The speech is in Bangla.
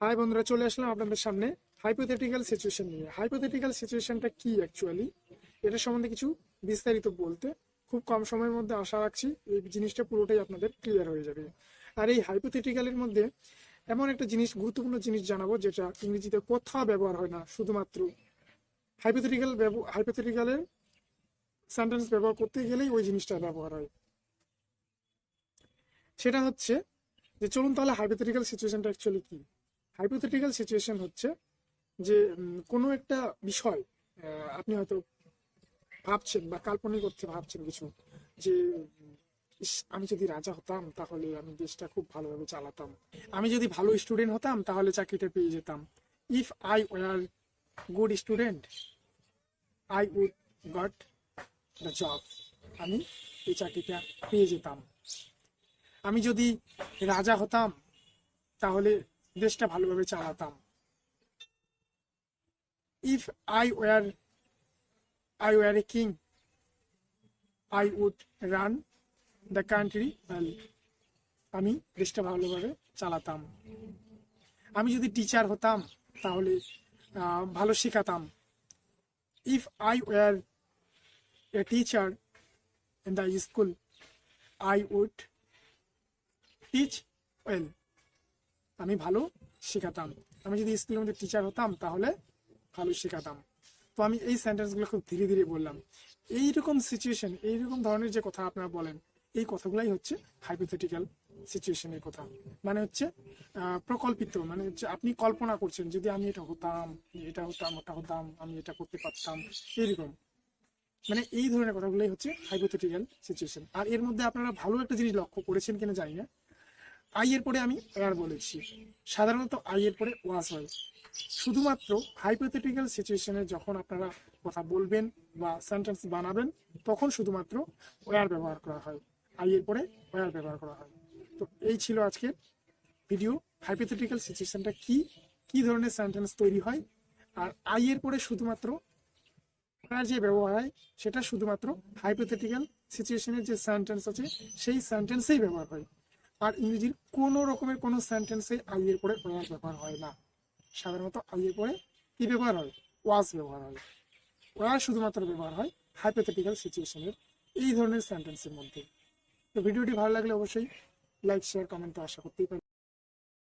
হাই বন্ধুরা, চলে আসলাম আপনাদের সামনে হাইপোথেটিক্যাল সিচুয়েশন নিয়ে। হাইপোথেটিক্যাল সিচুয়েশনটা কি অ্যাকচুয়ালি, এটা সম্বন্ধে কিছু বিস্তারিত বলতে খুব কম সময়ের মধ্যে আশা রাখছি এই জিনিসটা পুরোটাই আপনাদের ক্লিয়ার হয়ে যাবে। আর এই হাইপোথেটিক্যালের মধ্যে এমন একটা জিনিস, গুরুত্বপূর্ণ জিনিস জানাবো যেটা ইংরেজিতে কোথাও ব্যবহার হয় না, শুধুমাত্র হাইপোথেটিক্যালের সেন্টেন্স ব্যবহার করতে গেলেই ওই জিনিসটা ব্যবহার হয়। সেটা হচ্ছে যে, চলুন তাহলে হাইপোথেটিক্যাল সিচুয়েশনটা অ্যাকচুয়ালি কি। হাইপোথেটিক্যাল সিচুয়েশন হচ্ছে যে কোনো একটা বিষয় আপনি হয়তো ভাবছেন বা কাল্পনিক অর্থে ভাবছেন কিছু, যে আমি যদি রাজা হতাম তাহলে আমি দেশটা খুব ভালোভাবে চালাতাম, আমি যদি ভালো স্টুডেন্ট হতাম তাহলে চাকরিটা পেয়ে যেতাম, if I were good student I would got the job, আমি এই চাকরিটা পেয়ে যেতাম, আমি যদি রাজা হতাম তাহলে দেশটা ভালোভাবে চালাতাম, if I were a king I would run the country well, আমি দেশটা ভালোভাবে চালাতাম, আমি যদি টিচার হতাম তাহলে ভালো শেখাতাম, if I were a teacher in the school I would teach well, আমি ভালো শেখাতাম, আমি যদি স্কুলের মধ্যে টিচার হতাম তাহলে ভালো শেখাতাম। তো আমি এই সেন্টেন্সগুলো খুব ধীরে ধীরে বললাম। এইরকম সিচুয়েশন, এইরকম ধরনের যে কথা আপনারা বলেন, এই কথাগুলাই হচ্ছে হাইপোথেটিক্যাল সিচুয়েশনের কথা। মানে হচ্ছে প্রকল্পিত, মানে হচ্ছে আপনি কল্পনা করছেন যদি আমি এটা হতাম, এটা হতাম, ওটা হতাম, আমি এটা করতে পারতাম, এইরকম। মানে এই ধরনের কথাগুলোই হচ্ছে হাইপোথেটিক্যাল সিচুয়েশন। আর এর মধ্যে আপনারা ভালো একটা জিনিস লক্ষ্য করেছেন কিনা জানি না, আই এর পরে আমি ওয়ার বলেছি, সাধারণত আই এর পরে ওয়াজ হয়। শুধুমাত্র হাইপোথেটিক্যাল সিচুয়েশনে যখন আপনারা কথা বলবেন বা সেন্টেন্স বানাবেন তখন শুধুমাত্র ওয়ার ব্যবহার করা হয়, আই এর পরে ওয়ার ব্যবহার করা হয়। তো এই ছিল আজকের ভিডিও, হাইপোথেটিক্যাল সিচুয়েশনটা কি, কি ধরনের সেন্টেন্স তৈরি হয়, আর আই এর পরে শুধুমাত্র ওয়ার যে ব্যবহার হয় সেটা শুধুমাত্র হাইপোথেটিক্যাল সিচুয়েশনের যে সেন্টেন্স আছে সেই সেন্টেন্সেই ব্যবহার হয়। আর ইংরেজির কোনো রকমের কোনো সেন্টেন্সে আই এর পরে ওয়ার ব্যবহার হয় না, সাধারণত আই এর পরে কি ব্যবহার হয়, ওয়াজ ব্যবহার হয়। ওয়ার শুধুমাত্র ব্যবহার হয় হাইপোথেটিক্যাল সিচুয়েশনের এই ধরনের সেন্টেন্সের মধ্যে। তো ভিডিওটি ভালো লাগলে অবশ্যই লাইক, শেয়ার, কমেন্ট তো আশা করতেই পারি।